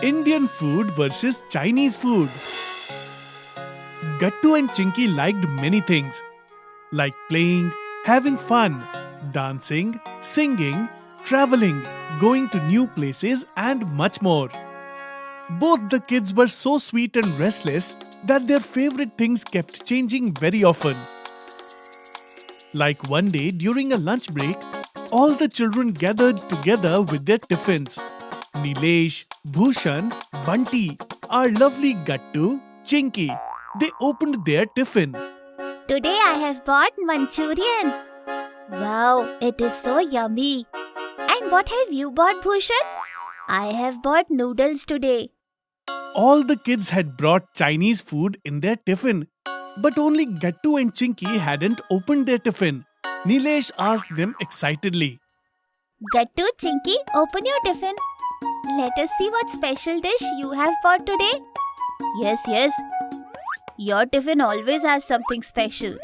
Indian food versus Chinese food. Gattu and Chinki liked many things, like playing, having fun, dancing, singing, traveling, going to new places, and much more. Both the kids were so sweet and restless that their favorite things kept changing very often. Like one day during a lunch break, all the children gathered together with their tiffins. Nilesh, Bhushan, Bunty, our lovely Gattu, Chinki. They opened their tiffin. Today I have bought Manchurian. Wow, it is so yummy. And what have you bought, Bhushan? I have bought noodles today. All the kids had brought Chinese food in their tiffin, but only Gattu and Chinki hadn't opened their tiffin. Nilesh asked them excitedly. Gattu, Chinki, open your tiffin. Let us see what special dish you have bought today. Yes. Your tiffin always has something special.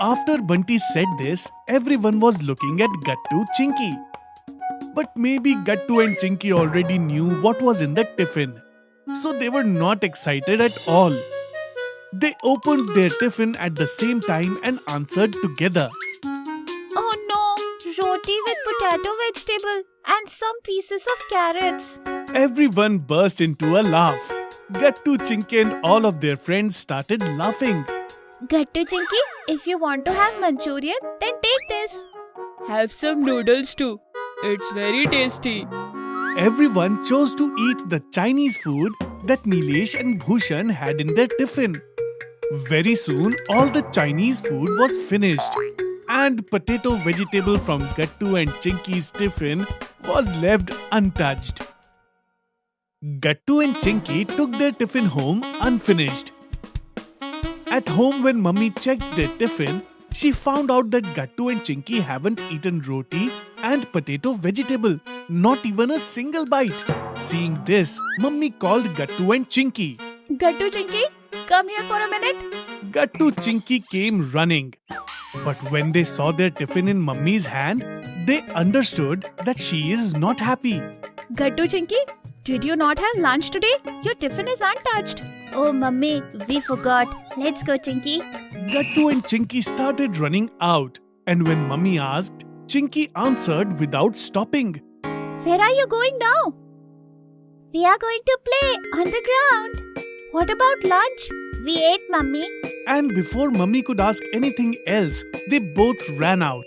After Bunty said this, everyone was looking at Gattu, Chinki. But maybe Gattu and Chinki already knew what was in the tiffin, so they were not excited at all. They opened their tiffin at the same time and answered together. Oh no, roti with potato vegetable and some pieces of carrots. Everyone burst into a laugh. Gattu, Chinki and all of their friends started laughing. Gattu, Chinki, if you want to have Manchurian, then take this. Have some noodles too. It's very tasty. Everyone chose to eat the Chinese food that Nilesh and Bhushan had in their tiffin. Very soon, all the Chinese food was finished, and potato vegetable from Gattu and Chinki's tiffin was left untouched. Gattu and Chinki took their tiffin home unfinished. At home, when Mummy checked their tiffin, she found out that Gattu and Chinki haven't eaten roti and potato vegetable, not even a single bite. Seeing this, Mummy called Gattu and Chinki. Gattu, Chinki, come here for a minute. Gattu, Chinki came running. But when they saw their tiffin in Mummy's hand, they understood that she is not happy. Gattu, Chinki, did you not have lunch today? Your tiffin is untouched. Oh, Mummy, we forgot. Let's go, Chinki. Gattu and Chinki started running out, and when Mummy asked, Chinki answered without stopping. Where are you going now? We are going to play on the ground. What about lunch? We ate, Mummy. And before Mummy could ask anything else, they both ran out.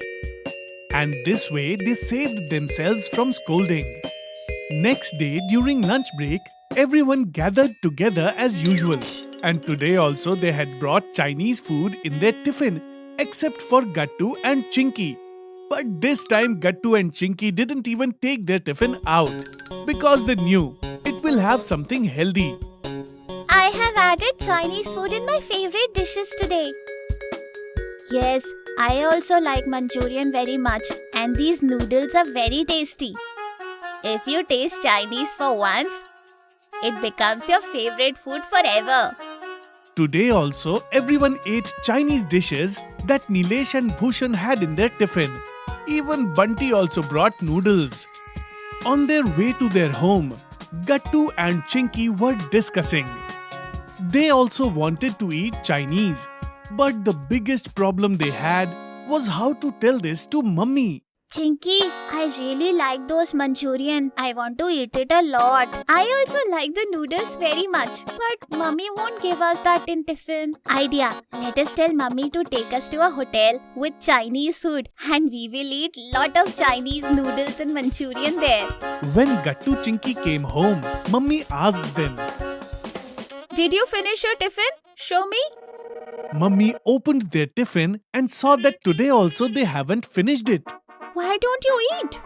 And this way, they saved themselves from scolding. Next day, during lunch break, everyone gathered together as usual. And today also they had brought Chinese food in their tiffin, except for Gattu and Chinki. But this time Gattu and Chinki didn't even take their tiffin out, because they knew it will have something healthy. I have added Chinese food in my favorite dishes today. Yes, I also like Manchurian very much, and these noodles are very tasty. If you taste Chinese for once, it becomes your favorite food forever. Today also, everyone ate Chinese dishes that Nilesh and Bhushan had in their tiffin. Even Bunty also brought noodles. On their way to their home, Gattu and Chinki were discussing. They also wanted to eat Chinese, but the biggest problem they had was how to tell this to Mummy. Chinki, I really like those Manchurian. I want to eat it a lot. I also like the noodles very much. But Mummy won't give us that in tiffin. Idea. Let us tell Mummy to take us to a hotel with Chinese food. And we will eat lot of Chinese noodles and Manchurian there. When Gattu Chinki came home, Mummy asked them. Did you finish your tiffin? Show me. Mummy opened their tiffin and saw that today also they haven't finished it. Why don't you eat?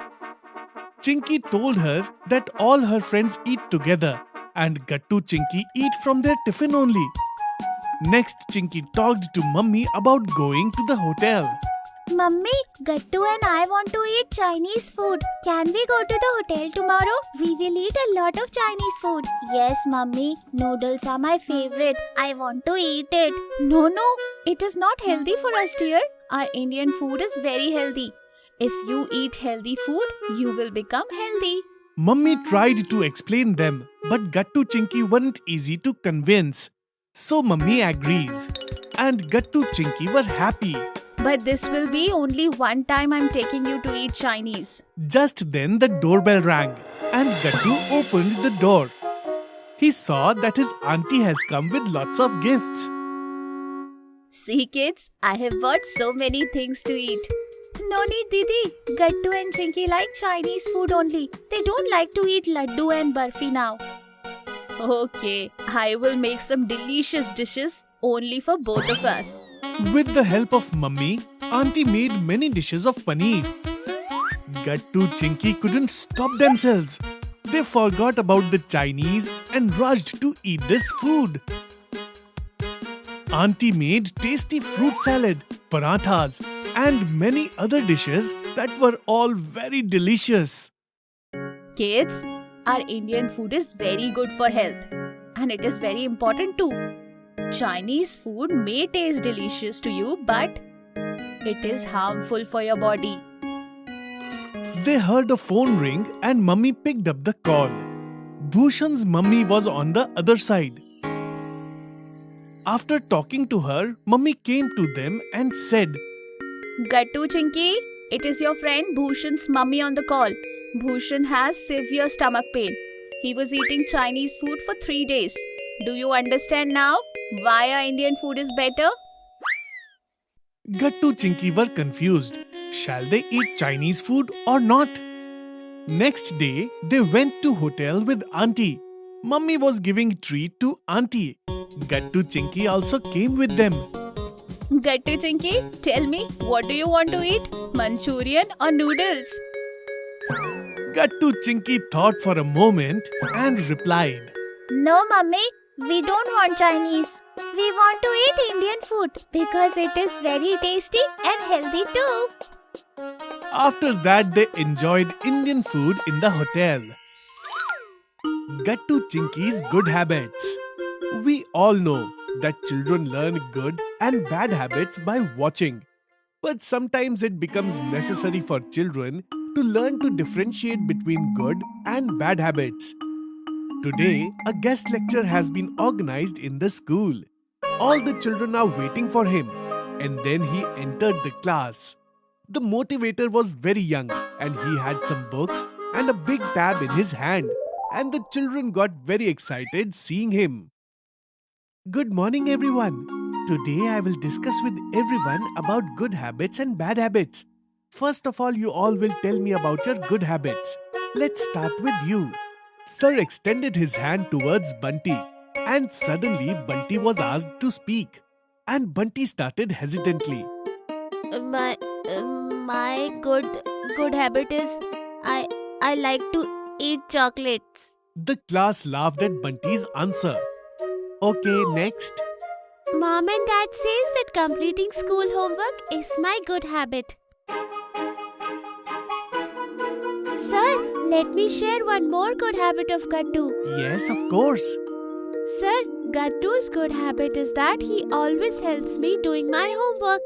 Chinki told her that all her friends eat together and Gattu Chinki eat from their tiffin only. Next, Chinki talked to Mummy about going to the hotel. Mummy, Gattu and I want to eat Chinese food. Can we go to the hotel tomorrow? We will eat a lot of Chinese food. Yes, Mummy. Noodles are my favorite. I want to eat it. No. It is not healthy for us, dear. Our Indian food is very healthy. If you eat healthy food, you will become healthy. Mummy tried to explain them, but Gattu Chinki weren't easy to convince. So Mummy agrees, and Gattu Chinki were happy. But this will be only one time I'm taking you to eat Chinese. Just then the doorbell rang, and Gattu opened the door. He saw that his auntie has come with lots of gifts. See kids, I have bought so many things to eat. No need, Didi. Gattu and Chinky like Chinese food only. They don't like to eat laddu and barfi now. Okay, I will make some delicious dishes only for both of us. With the help of Mummy, Auntie made many dishes of paneer. Gattu Chinki couldn't stop themselves. They forgot about the Chinese and rushed to eat this food. Auntie made tasty fruit salad, parathas, and many other dishes that were all very delicious. Kids, our Indian food is very good for health. And it is very important too. Chinese food may taste delicious to you, but it is harmful for your body. They heard a phone ring and Mummy picked up the call. Bhushan's mummy was on the other side. After talking to her, Mummy came to them and said, Gattu Chinki, it is your friend Bhushan's mummy on the call. Bhushan has severe stomach pain. He was eating Chinese food for 3 days. Do you understand now why our Indian food is better? Gattu Chinki were confused. Shall they eat Chinese food or not? Next day, they went to hotel with Auntie. Mummy was giving treat to Auntie. Gattu Chinki also came with them. Gattu Chinki, tell me, what do you want to eat? Manchurian or noodles? Gattu Chinki thought for a moment and replied, No, Mummy. We don't want Chinese. We want to eat Indian food because it is very tasty and healthy too. After that, they enjoyed Indian food in the hotel. Gattu Chinki's good habits. We all know that children learn good and bad habits by watching. But sometimes it becomes necessary for children to learn to differentiate between good and bad habits. Today, a guest lecture has been organized in the school. All the children are waiting for him, and then he entered the class. The motivator was very young and he had some books and a big tab in his hand, and the children got very excited seeing him. Good morning, everyone. Today I will discuss with everyone about good habits and bad habits. First of all, you all will tell me about your good habits. Let's start with you. Sir extended his hand towards Bunty, and suddenly Bunty was asked to speak. And Bunty started hesitantly. My good habit is I like to eat chocolates. The class laughed at Bunty's answer. Okay, next. Mom and Dad says that completing school homework is my good habit. Sir, let me share one more good habit of Gattu. Yes, of course. Sir, Gattu's good habit is that he always helps me doing my homework.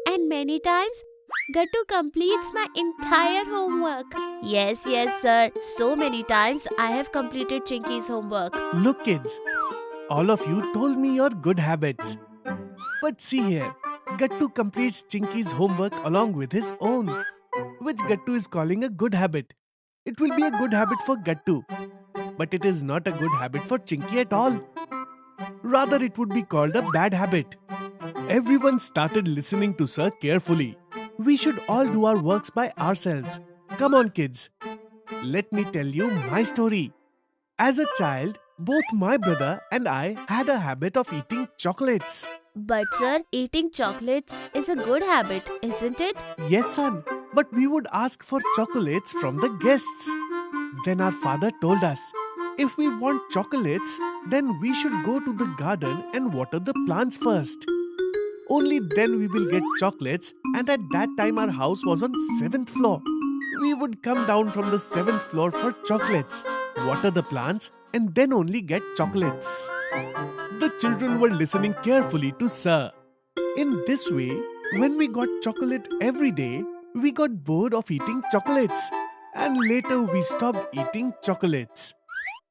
And many times, Gattu completes my entire homework. Yes, sir. So many times I have completed Chinky's homework. Look, kids, all of you told me your good habits. But see here, Gattu completes Chinky's homework along with his own, which Gattu is calling a good habit. It will be a good habit for Gattu, but it is not a good habit for Chinky at all. Rather, it would be called a bad habit. Everyone started listening to Sir carefully. We should all do our works by ourselves. Come on, kids. Let me tell you my story. As a child, both my brother and I had a habit of eating chocolates. But sir, eating chocolates is a good habit, isn't it? Yes, son, but we would ask for chocolates from the guests. Then our father told us, if we want chocolates, then we should go to the garden and water the plants first. Only then we will get chocolates, and at that time our house was on 7th floor. We would come down from the 7th floor for chocolates, water the plants, and then only get chocolates. The children were listening carefully to Sir. In this way, when we got chocolate every day, we got bored of eating chocolates. and later we stopped eating chocolates.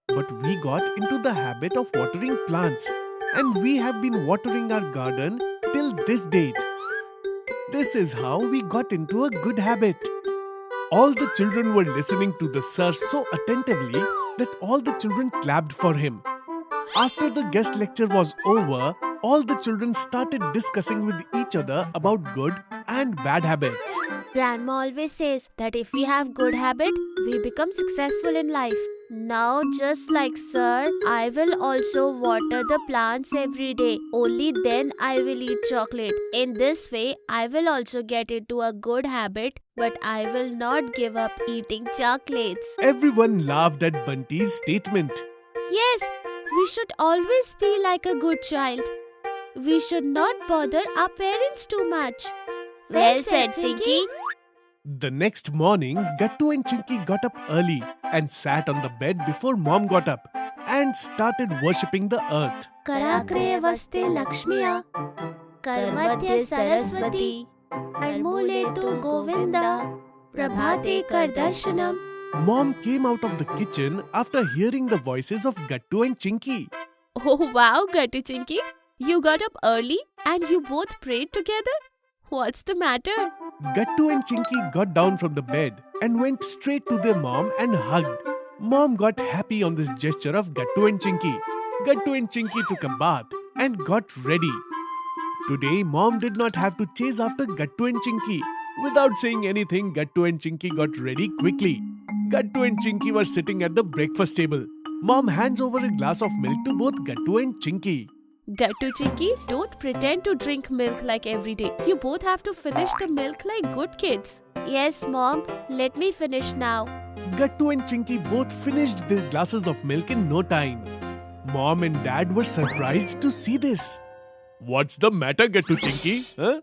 But we got into the habit of watering plants, and we have been watering our garden till this date. This is how we got into a good habit. All the children were listening to the sir so attentively that all the children clapped for him. After the guest lecture was over, all the children started discussing with each other about good and bad habits. Grandma always says that if we have good habit, we become successful in life. Now, just like sir, I will also water the plants every day. Only then I will eat chocolate. In this way, I will also get into a good habit, but I will not give up eating chocolates. Everyone laughed at Bunty's statement. Yes, we should always be like a good child. We should not bother our parents too much. Well said, Chinky. The next morning, Gattu and Chinky got up early and sat on the bed before Mom got up and started worshipping the earth. Karakre vaste Lakshmiya, Karmadhya Saraswati, Karmule tu Govinda, Prabhate Kardarshanam. Mom came out of the kitchen after hearing the voices of Gattu and Chinky. Oh wow, Gattu Chinky. You got up early and you both prayed together? What's the matter? Gattu and Chinky got down from the bed and went straight to their mom and hugged. Mom got happy on this gesture of Gattu and Chinky. Gattu and Chinky took a bath and got ready. Today, Mom did not have to chase after Gattu and Chinky. Without saying anything, Gattu and Chinky got ready quickly. Gattu and Chinky were sitting at the breakfast table. Mom hands over a glass of milk to both Gattu and Chinky. Gattu Chinky, don't pretend to drink milk like every day. You both have to finish the milk like good kids. Yes, Mom. Let me finish now. Gattu and Chinky both finished their glasses of milk in no time. Mom and Dad were surprised to see this. What's the matter, Gattu Chinky? Huh?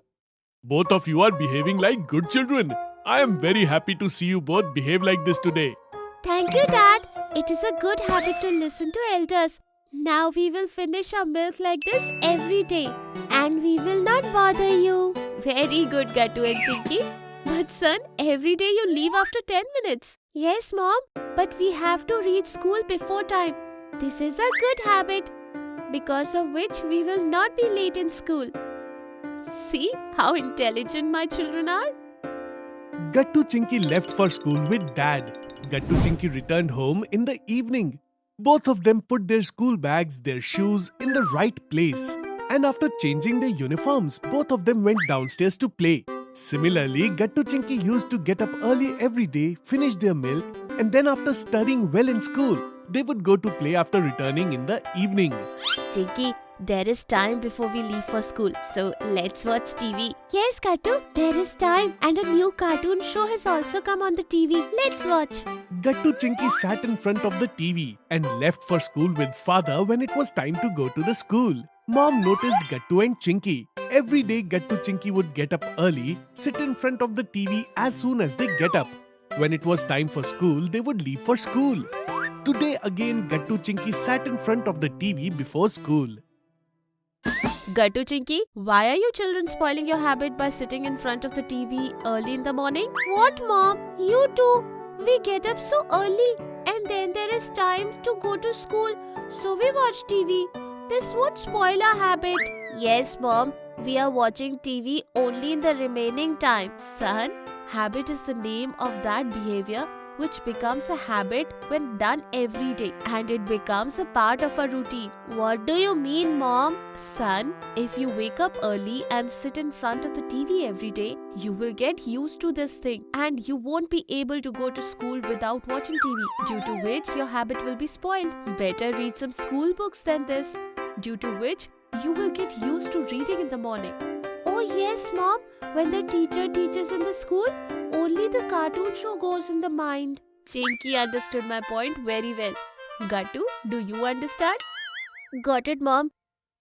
Both of you are behaving like good children. I am very happy to see you both behave like this today. Thank you, Dad. It is a good habit to listen to elders. Now we will finish our milk like this every day. And we will not bother you. Very good, Gattu and Chinky. But son, every day you leave after 10 minutes. Yes, Mom. But we have to reach school before time. This is a good habit, because of which we will not be late in school. See how intelligent my children are? Gattu Chinky left for school with Dad. Gattu Chinky returned home in the evening. Both of them put their school bags, their shoes in the right place. And after changing their uniforms, both of them went downstairs to play. Similarly, Gattu Chinky used to get up early every day, finish their milk, and then after studying well in school, they would go to play after returning in the evening. Chinky, there is time before we leave for school, so let's watch TV. Yes, Gattu, there is time. And a new cartoon show has also come on the TV. Let's watch. Gattu Chinky sat in front of the TV and left for school with father when it was time to go to the school. Mom noticed Gattu and Chinky. Every day Gattu Chinky would get up early, sit in front of the TV as soon as they get up. When it was time for school, they would leave for school. Today again Gattu Chinky sat in front of the TV before school. Gattu Chinky, why are you children spoiling your habit by sitting in front of the TV early in the morning? What, Mom? You too. We get up so early. And then there is time to go to school. So we watch TV. This would spoil our habit. Yes, Mom. We are watching TV only in the remaining time. Son, habit is the name of that behavior which becomes a habit when done every day, and it becomes a part of a routine. What do you mean, Mom? Son, if you wake up early and sit in front of the TV every day, you will get used to this thing and you won't be able to go to school without watching TV, due to which your habit will be spoiled. Better read some school books than this, due to which you will get used to reading in the morning. Oh yes, Mom. When the teacher teaches in the school, only the cartoon show goes in the mind. Chinky understood my point very well. Gattu, do you understand? Got it, Mom.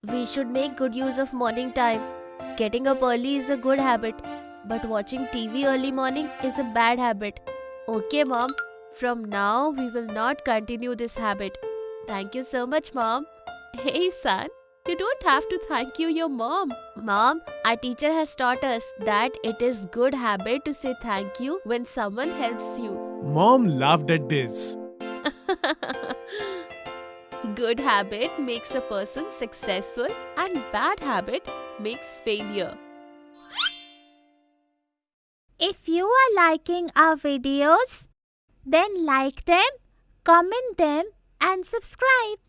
We should make good use of morning time. Getting up early is a good habit, but watching TV early morning is a bad habit. Okay, Mom. From now, we will not continue this habit. Thank you so much, Mom. Hey, son. You don't have to thank your mom. Mom, our teacher has taught us that it is good habit to say thank you when someone helps you. Mom laughed at this. Good habit makes a person successful and bad habit makes failure. If you are liking our videos, then like them, comment them and subscribe.